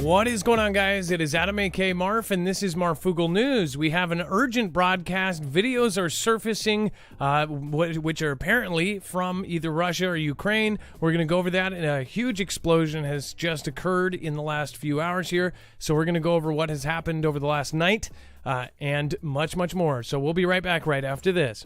What is going on, guys? It is Adam, a.k.a. Marf, and this is Marfoogle News. We have an urgent broadcast. Videos are surfacing, which are apparently from either Russia or Ukraine. We're going to go over that, and a huge explosion has just occurred in the last few hours here. So we're going to go over what has happened over the last night and much, much more. So we'll be right back right after this.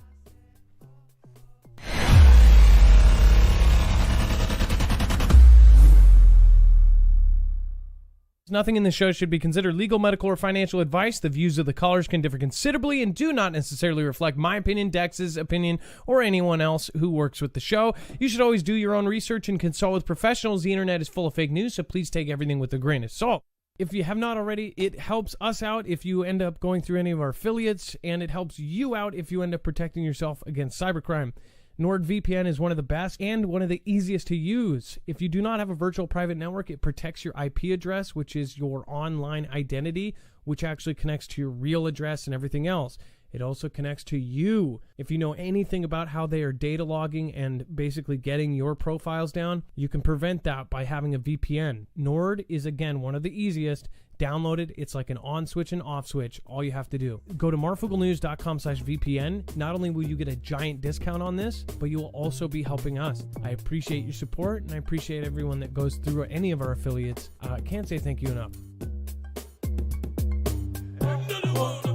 Nothing in the show should be considered legal, medical, or financial advice. The views of the callers can differ considerably and do not necessarily reflect my opinion, Dex's opinion, or anyone else who works with the show. You should always do your own research and consult with professionals. The internet is full of fake news, so please take everything with a grain of salt. If you have not already, it helps us out if you end up going through any of our affiliates, and it helps you out if you end up protecting yourself against cybercrime. NordVPN is one of the best and one of the easiest to use. If you do not have a virtual private network, it protects your IP address, which is your online identity, which actually connects to your real address and everything else. It also connects to you. If you know anything about how they are data logging and basically getting your profiles down, you can prevent that by having a VPN. Nord is, again, one of the easiest. Download it. It's like an on switch and off switch. All you have to do. Go to marfooglenews.com/VPN. Not only will you get a giant discount on this, but you will also be helping us. I appreciate your support, and I appreciate everyone that goes through any of our affiliates. Can't say thank you enough.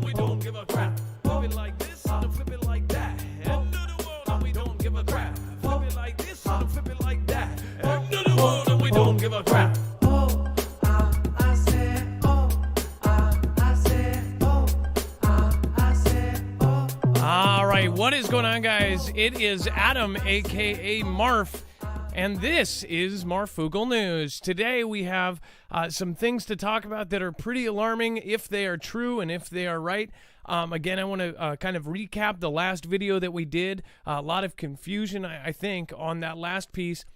We don't give a crap. Flip it like this, flip it like that. We don't give a crap. Flip it like this, flip it like that. We don't give a crap. All right, what is going on, guys? It is Adam, a.k.a. Marf, and this is Marfoogle News. Today we have some things to talk about that are pretty alarming if they are true and if they are right. Again, I want to kind of recap the last video that we did. A lot of confusion, I think, on that last piece.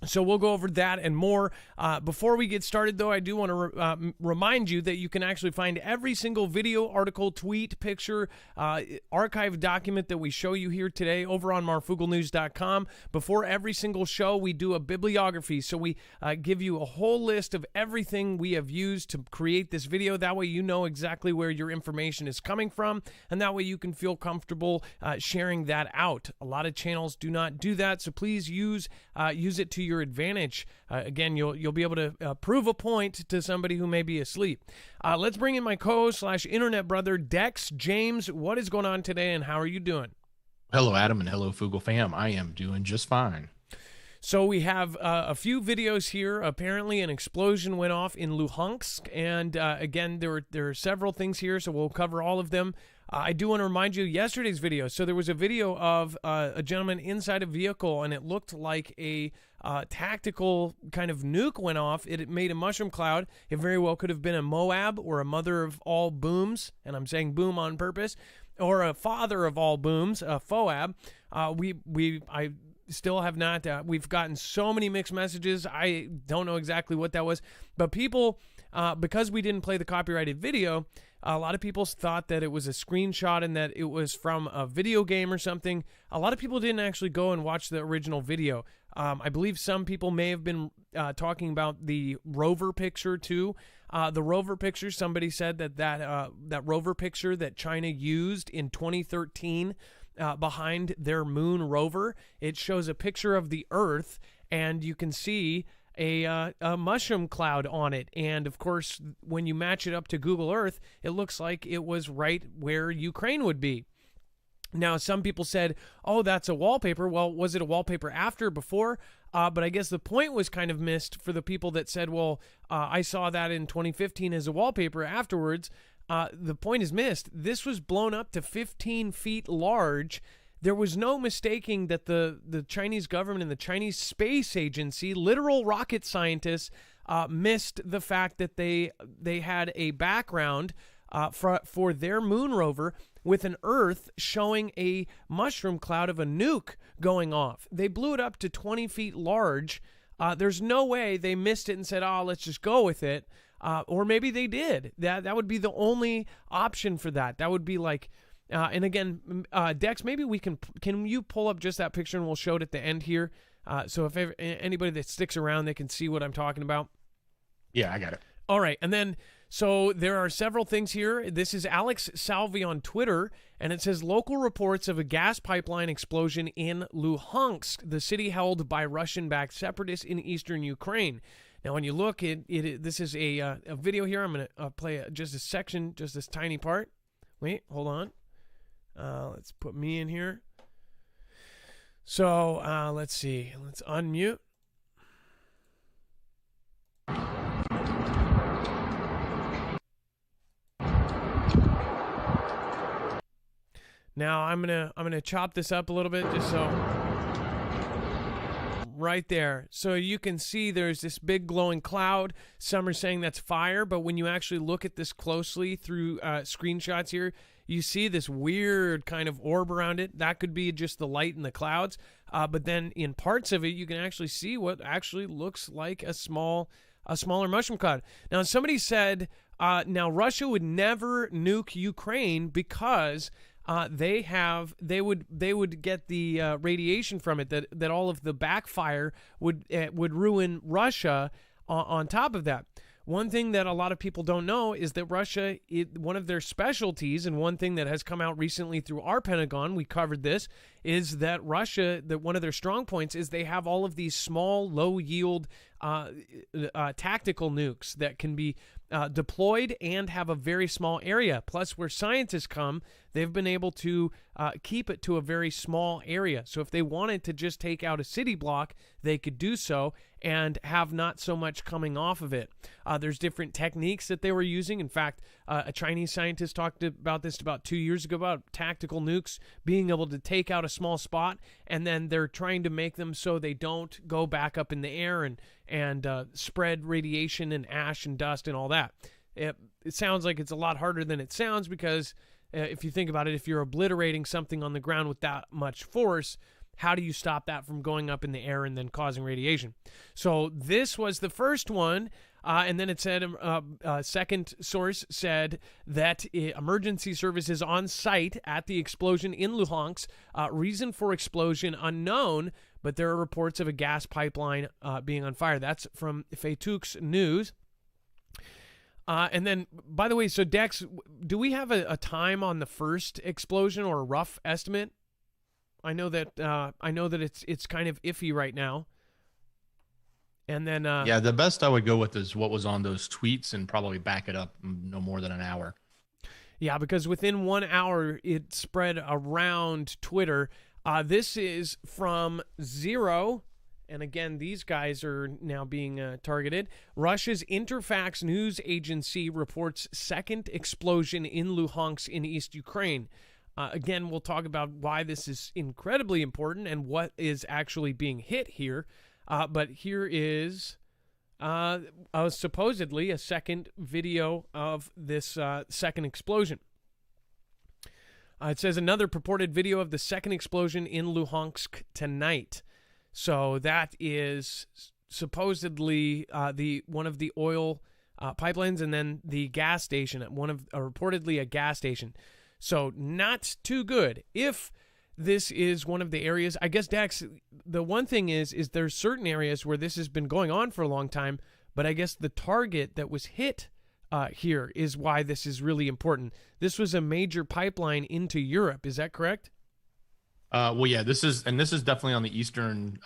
So we'll go over that and more. Before we get started, though, I do want to remind you that you can actually find every single video, article, tweet, picture, archived document that we show you here today over on marfooglenews.com. Before every single show, we do a bibliography. So we give you a whole list of everything we have used to create this video. That way you know exactly where your information is coming from, and that way you can feel comfortable sharing that out. A lot of channels do not do that, so please use it to your advantage. Again, you'll be able to prove a point to somebody who may be asleep. Let's bring in my co-internet brother, Dex. James, what is going on today, and how are you doing? Hello, Adam, and hello, Foogle fam. I am doing just fine. So we have a few videos here. Apparently an explosion went off in Luhansk, and again, there are several things here, so we'll cover all of them. I do want to remind you of yesterday's video. So there was a video of a gentleman inside a vehicle, and it looked like a tactical kind of nuke went off. It made a mushroom cloud. It very well could have been a Moab or a mother of all booms, and I'm saying boom on purpose, or a father of all booms, a FOAB. I still have not. We've gotten so many mixed messages. I don't know exactly what that was, but people, because we didn't play the copyrighted video, a lot of people thought that it was a screenshot and that it was from a video game or something. A lot of people didn't actually go and watch the original video. I believe some people may have been talking about the rover picture too. The rover picture, somebody said that rover picture that China used in 2013 behind their moon rover, it shows a picture of the Earth, and you can see a mushroom cloud on it. And of course, when you match it up to Google Earth, it looks like it was right where Ukraine would be. Now, some people said, oh, that's a wallpaper. Well, was it a wallpaper after, before? But I guess the point was kind of missed for the people that said, well, I saw that in 2015 as a wallpaper afterwards. The point is missed. This was blown up to 15 feet large. There was no mistaking that the Chinese government and the Chinese space agency, literal rocket scientists, missed the fact that they had a background for their moon rover with an Earth showing a mushroom cloud of a nuke going off. They blew it up to 20 feet large. There's no way they missed it and said, oh, let's just go with it. Or maybe they did. That would be the only option for that. That would be like, and again, Dex, maybe can you pull up just that picture and we'll show it at the end here. So if anybody that sticks around, they can see what I'm talking about. Yeah, I got it. All right, and then so there are several things here. This is Alex Salvi on Twitter, and it says local reports of a gas pipeline explosion in Luhansk, the city held by Russian-backed separatists in eastern Ukraine. Now, when you look, this is a video here. I'm going to play just a section, just this tiny part. Wait, hold on. Let's put me in here. So let's see. Let's unmute. Now I'm gonna chop this up a little bit just so right there. So you can see there's this big glowing cloud. Some are saying that's fire, but when you actually look at this closely through screenshots here, you see this weird kind of orb around it. That could be just the light in the clouds. But then in parts of it, you can actually see what actually looks like a smaller mushroom cloud. Now somebody said, now Russia would never nuke Ukraine because they would get the radiation from it that all of the backfire would ruin Russia. On top of that, one thing that a lot of people don't know is that Russia, one of their specialties, and one thing that has come out recently through our Pentagon, we covered this, is that Russia, that one of their strong points is they have all of these small, low-yield tactical nukes that can be deployed and have a very small area. Plus, where scientists come, they've been able to keep it to a very small area. So if they wanted to just take out a city block, they could do so and have not so much coming off of it. There's different techniques that they were using. In fact, a Chinese scientist talked about this about 2 years ago, about tactical nukes being able to take out a small spot, and then they're trying to make them so they don't go back up in the air and spread radiation and ash and dust and all that. It sounds like it's a lot harder than it sounds because if you think about it, if you're obliterating something on the ground with that much force, how do you stop that from going up in the air and then causing radiation? So this was the first one. And then it said, a second source said that emergency services on site at the explosion in Luhansk, reason for explosion unknown, but there are reports of a gas pipeline being on fire. That's from Fetuk's News. And then, by the way, so Dex, do we have a time on the first explosion or a rough estimate? I know that it's kind of iffy right now. And then yeah, the best I would go with is what was on those tweets and probably back it up no more than an hour. Yeah, because within 1 hour it spread around Twitter. This is from Zero, and again, these guys are now being targeted. Russia's Interfax news agency reports second explosion in Luhansk in East Ukraine. Again, we'll talk about why this is incredibly important and what is actually being hit here. But here is supposedly a second video of this second explosion. It says another purported video of the second explosion in Luhansk tonight. So that is supposedly one of the oil pipelines, and then the gas station, reportedly a gas station. So not too good. If this is one of the areas, I guess, Dax, the one thing is there's certain areas where this has been going on for a long time, but I guess the target that was hit here is why this is really important. This was a major pipeline into Europe. Is that correct? Well, yeah, this is definitely on the eastern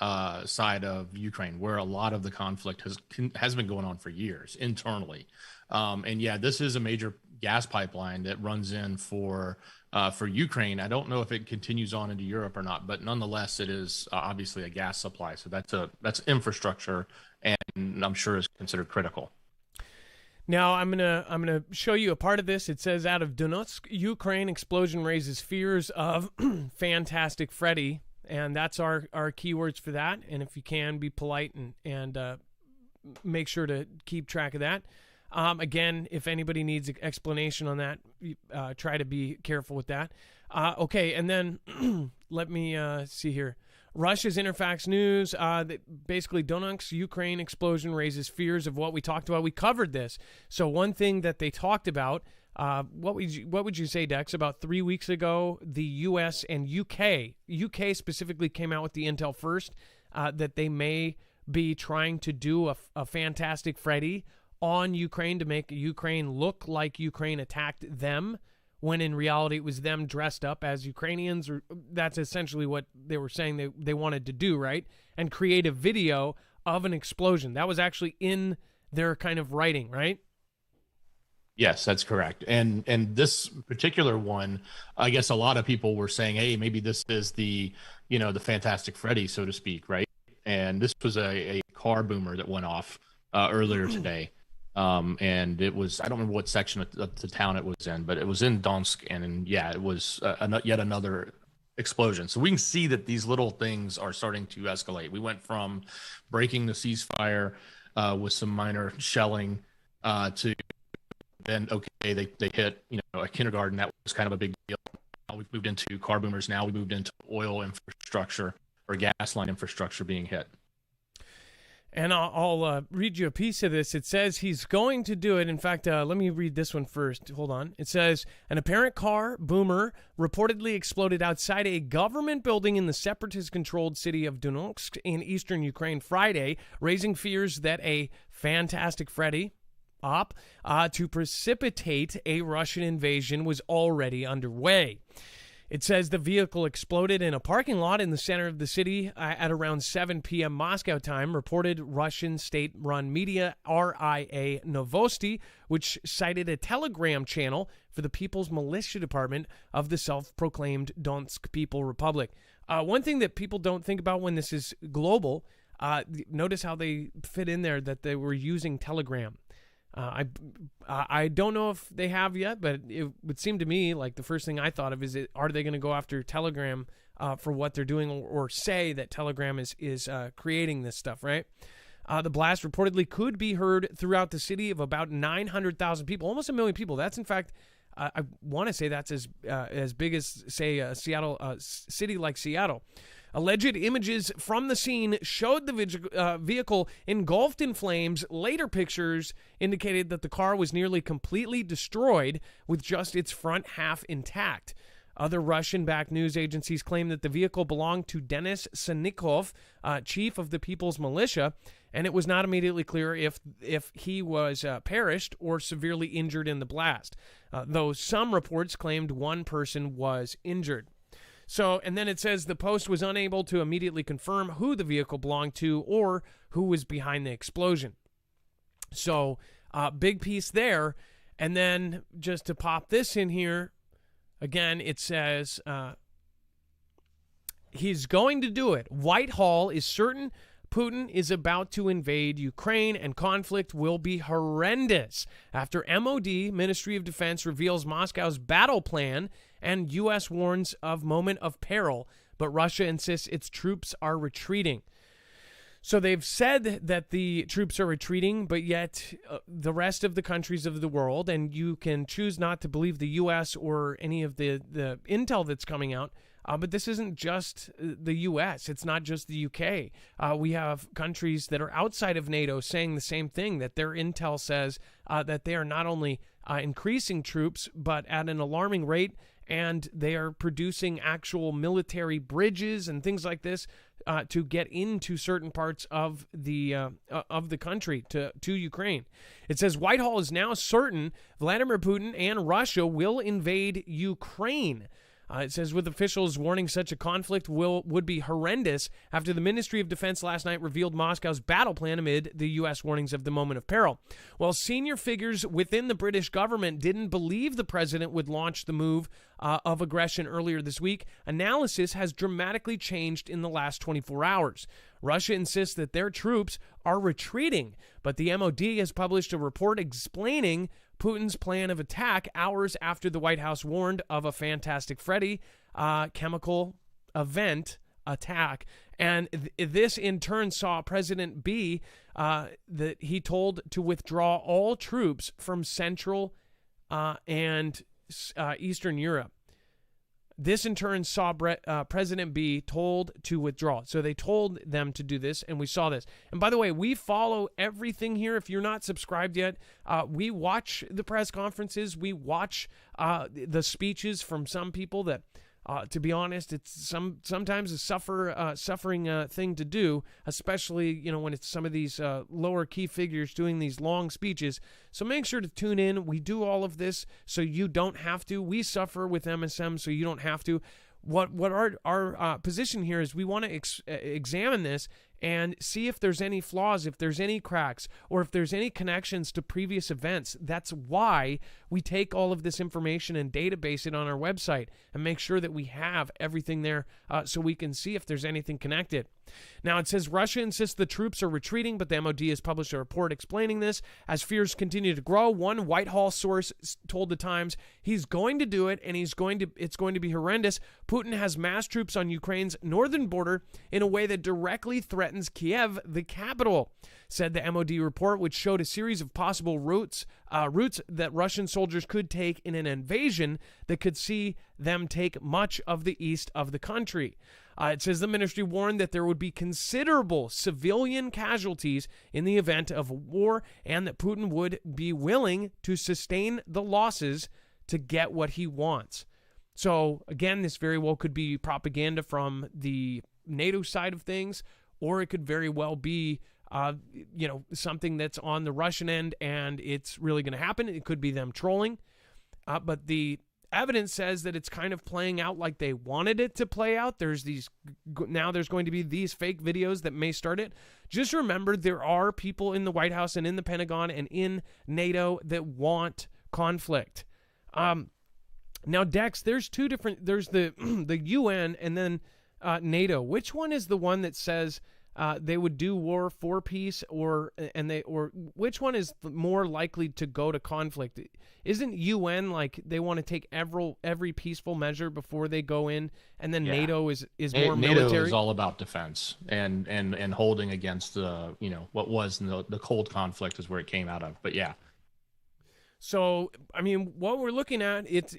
side of Ukraine, where a lot of the conflict has been going on for years internally. And yeah, this is a major gas pipeline that runs in for Ukraine. I don't know if it continues on into Europe or not, but nonetheless, it is obviously a gas supply. So that's infrastructure, and I'm sure is considered critical. Now I'm gonna show you a part of this. It says, out of Donetsk, Ukraine, explosion raises fears of Fantastic Freddy, and that's our keywords for that. And if you can, be polite and make sure to keep track of that. Again, if anybody needs an explanation on that, try to be careful with that. Okay, and then let me see here. Russia's Interfax News, basically Donetsk, Ukraine explosion raises fears of what we talked about. We covered this. So one thing that they talked about, what would you say, Dex, about 3 weeks ago, the U.S. and UK specifically came out with the intel first, that they may be trying to do a Fantastic Freddy on Ukraine to make Ukraine look like Ukraine attacked them, when in reality it was them dressed up as Ukrainians. Or that's essentially what they were saying they wanted to do, right? And create a video of an explosion. That was actually in their kind of writing, right? Yes, that's correct. And this particular one, I guess a lot of people were saying, hey, maybe this is the Fantastic Freddy, so to speak, right? And this was a car boomer that went off earlier today. And it was, I don't remember what section of the town it was in, but it was in Donetsk. And yeah, it was yet another explosion. So we can see that these little things are starting to escalate. We went from breaking the ceasefire with some minor shelling to then, okay, they hit, a kindergarten. That was kind of a big deal. Now we've moved into car boomers. Now we moved into oil infrastructure or gas line infrastructure being hit. And I'll read you a piece of this. It says he's going to do it. In fact, let me read this one first. Hold on. It says, an apparent car boomer reportedly exploded outside a government building in the separatist-controlled city of Donetsk in eastern Ukraine Friday, raising fears that a Fantastic Freddy op to precipitate a Russian invasion was already underway. It says the vehicle exploded in a parking lot in the center of the city at around 7 p.m. Moscow time, reported Russian state-run media RIA Novosti, which cited a Telegram channel for the People's Militia Department of the self-proclaimed Donetsk People Republic. One thing that people don't think about when this is global, notice how they fit in there that they were using Telegram. I don't know if they have yet, but it would seem to me like the first thing I thought of is, are they going to go after Telegram for what they're doing, or say that Telegram is creating this stuff, right? The blast reportedly could be heard throughout the city of about 900,000 people, almost 1 million people. That's in fact, I want to say that's as big as, say, Seattle, city like Seattle. Alleged images from the scene showed the vehicle engulfed in flames. Later pictures indicated that the car was nearly completely destroyed, with just its front half intact. Other Russian-backed news agencies claim that the vehicle belonged to Denis Sannikov, chief of the People's Militia, and it was not immediately clear if he was perished or severely injured in the blast, though some reports claimed one person was injured. So, and then it says the Post was unable to immediately confirm who the vehicle belonged to or who was behind the explosion. So, big piece there. And then just to pop this in here, again, it says he's going to do it. Whitehall is certain Putin is about to invade Ukraine, and conflict will be horrendous after MOD, Ministry of Defense, reveals Moscow's battle plan and U.S. warns of moment of peril, but Russia insists its troops are retreating. So they've said that the troops are retreating, but yet the rest of the countries of the world, and you can choose not to believe the U.S. or any of the intel that's coming out, but this isn't just the U.S. It's not just the U.K. We have countries that are outside of NATO saying the same thing, that their intel says that they are not only increasing troops, but at an alarming rate, and they are producing actual military bridges and things like this to get into certain parts of the country to Ukraine. It says Whitehall is now certain Vladimir Putin and Russia will invade Ukraine. It says with officials warning such a conflict would be horrendous after the Ministry of Defense last night revealed Moscow's battle plan amid the U.S. warnings of the moment of peril. While senior figures within the British government didn't believe the president would launch the move of aggression earlier this week, analysis has dramatically changed in the last 24 hours. Russia insists that their troops are retreating, but the MOD has published a report explaining Putin's plan of attack hours after the White House warned of a Fantastic Freddy chemical event attack. And this in turn saw President B that he told to withdraw all troops from Central and Eastern Europe. This in turn saw President B told to withdraw. So they told them to do this, and we saw this. And by the way, we follow everything here. If you're not subscribed yet, we watch the press conferences. We watch the speeches from some people that To be honest, it's sometimes a suffering thing to do, especially when it's some of these lower key figures doing these long speeches. So make sure to tune in. We do all of this so you don't have to. We suffer with MSM so you don't have to. What our position here is we want to examine this and see if there's any flaws, if there's any cracks, or if there's any connections to previous events. That's why we take all of this information and database it on our website and make sure that we have everything there so we can see if there's anything connected. Now, it says Russia insists the troops are retreating, but the MOD has published a report explaining this. As fears continue to grow, one Whitehall source told the Times he's going to do it, and it's going to be horrendous. Putin has mass troops on Ukraine's northern border in a way that directly threatens Kiev, the capital, said the MOD report, which showed a series of possible routes that Russian soldiers could take in an invasion that could see them take much of the east of the country. It says the ministry warned that there would be considerable civilian casualties in the event of war and that Putin would be willing to sustain the losses to get what he wants. So, again, this very well could be propaganda from the NATO side of things, or it could very well be something that's on the Russian end and it's really going to happen. It could be them trolling. But the evidence says that it's kind of playing out like they wanted it to play out. There's going to be these fake videos that may start it. Just remember, there are people in the White House and in the Pentagon and in NATO that want conflict. Now, Dex, there's two different. There's the the UN and then NATO. Which one is the one that says they would do war for peace, or which one is more likely to go to conflict? Isn't UN like they want to take every peaceful measure before they go in, and then NATO is more military? NATO is all about defense and holding against the what was the cold conflict is where it came out of. But yeah. So I mean, what we're looking at, it's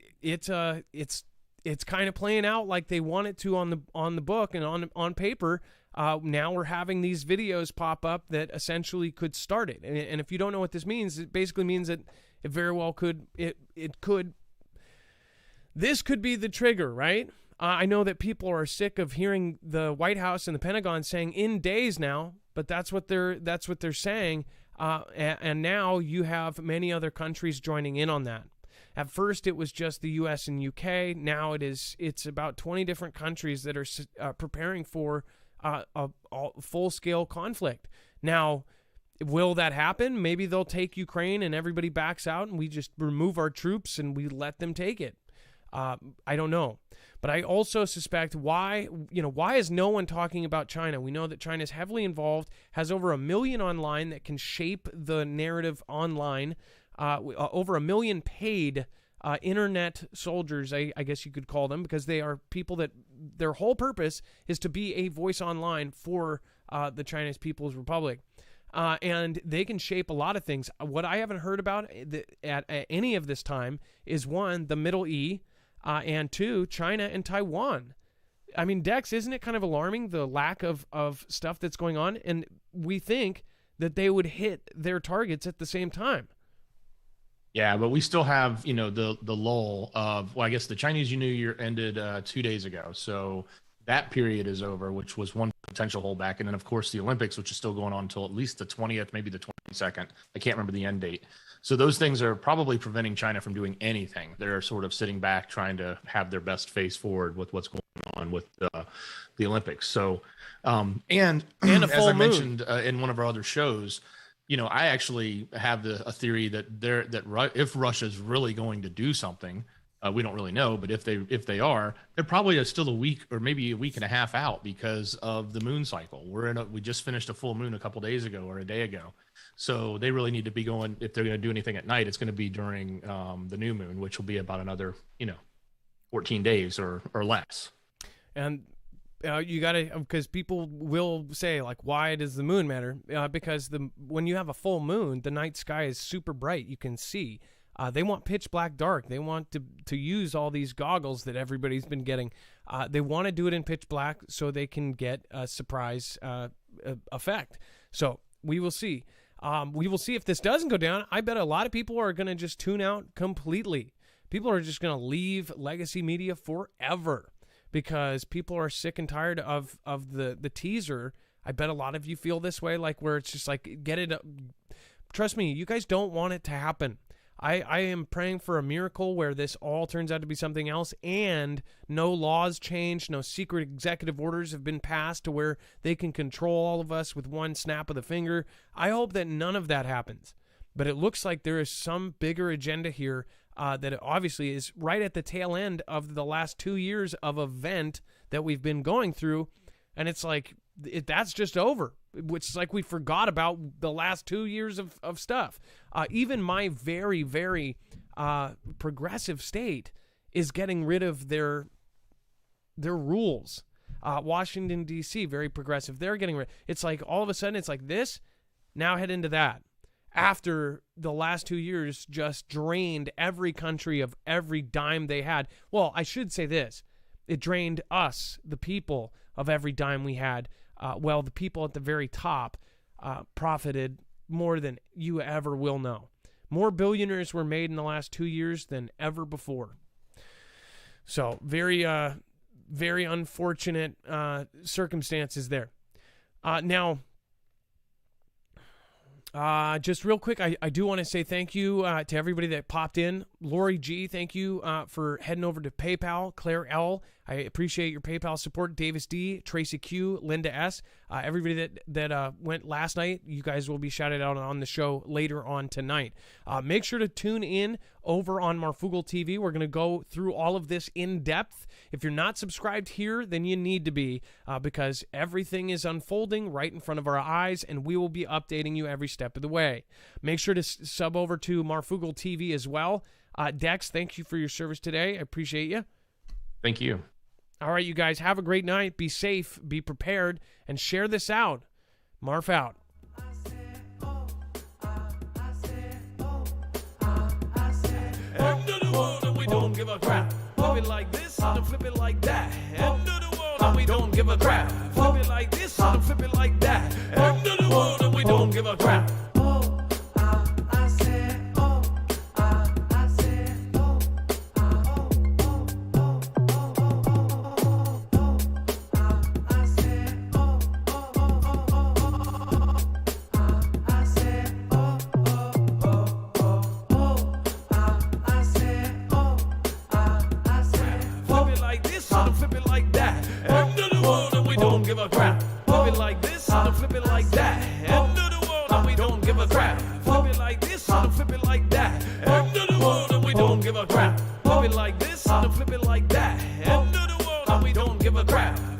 kind of playing out like they want it to on the book and on paper. Now we're having these videos pop up that essentially could start it. And if you don't know what this means, it basically means that it very well could, this could be the trigger, right? I know that people are sick of hearing the White House and the Pentagon saying in days now, but that's what they're saying. And now you have many other countries joining in on that. At first, it was just the U.S. and U.K. Now it's about 20 different countries that are preparing for a full-scale conflict. Now, will that happen? Maybe they'll take Ukraine and everybody backs out and we just remove our troops and we let them take it. I don't know. But I also suspect why is no one talking about China? We know that China is heavily involved, has over 1 million online that can shape the narrative online, over 1 million paid internet soldiers, I guess you could call them, because they are people that their whole purpose is to be a voice online for the Chinese People's Republic. And they can shape a lot of things. What I haven't heard about at any of this time is, one, the Middle East, and two, China and Taiwan. I mean, Dex, isn't it kind of alarming, the lack of stuff that's going on? And we think that they would hit their targets at the same time. Yeah, but we still have, the lull of, well, I guess the Chinese New Year ended 2 days ago. So that period is over, which was one potential holdback. And then, of course, the Olympics, which is still going on until at least the 20th, maybe the 22nd. I can't remember the end date. So those things are probably preventing China from doing anything. They're sort of sitting back, trying to have their best face forward with what's going on with the Olympics. So, and as I mentioned in one of our other shows, I actually have a theory that if Russia's really going to do something, we don't really know, but if they are, they're probably still a week or maybe a week and a half out because of the moon cycle. We just finished a full moon a couple days ago or a day ago, so they really need to be going. If they're going to do anything at night, it's going to be during the new moon, which will be about another 14 days or less. And you got to, because people will say, like, why does the moon matter? Because when you have a full moon, the night sky is super bright. You can see. They want pitch black dark. They want to use all these goggles that everybody's been getting. They want to do it in pitch black so they can get a surprise effect. So we will see. We will see if this doesn't go down. I bet a lot of people are going to just tune out completely. People are just going to leave legacy media forever. because people are sick and tired of the teaser. I bet a lot of you feel this way, like where it's just like, get it up. Trust me, you guys don't want it to happen. I am praying for a miracle where this all turns out to be something else, and no laws change, no secret executive orders have been passed to where they can control all of us with one snap of the finger. I hope that none of that happens. But it looks like there is some bigger agenda here that obviously is right at the tail end of the last 2 years of event that we've been going through. And it's like, that's just over. Which is like we forgot about the last 2 years of stuff. Even my very, very progressive state is getting rid of their rules. Washington, D.C., very progressive. They're getting rid. It's like all of a sudden it's like this, now head into that. After the last 2 years just drained every country of every dime they had. Well, I should say this. It drained us, the people, of every dime we had. The people at the very top profited more than you ever will know. More billionaires were made in the last 2 years than ever before. So very, very unfortunate circumstances there. Now, just real quick, I do want to say thank you to everybody that popped in. Lori G, thank you for heading over to PayPal. Claire L, I appreciate your PayPal support. Davis D, Tracy Q, Linda S, everybody that went last night. You guys will be shouted out on the show later on tonight. Make sure to tune in over on Marfoogle TV. We're going to go through all of this in depth. If you're not subscribed here, then you need to be, because everything is unfolding right in front of our eyes, and we will be updating you every step of the way. Make sure to sub over to Marfoogle TV as well. Dex, thank you for your service today. I appreciate you. Thank you. All right, you guys, have a great night. Be safe, be prepared, and share this out. Marf out. End of the world and we don't give a crap. Flip it like this and flip it like that. End of the world and we don't give a crap. Flip it like this and flip it like that. End of the world and we don't give a crap. Flip it like that. End of the world and we don't give a crap. Flip it like this and flip it like that. End of the world and we don't give a crap. Flip it like this and flip it like that. End of the world and we don't give a crap. Flip it like this and flip it like that. End of the world and we don't give a crap.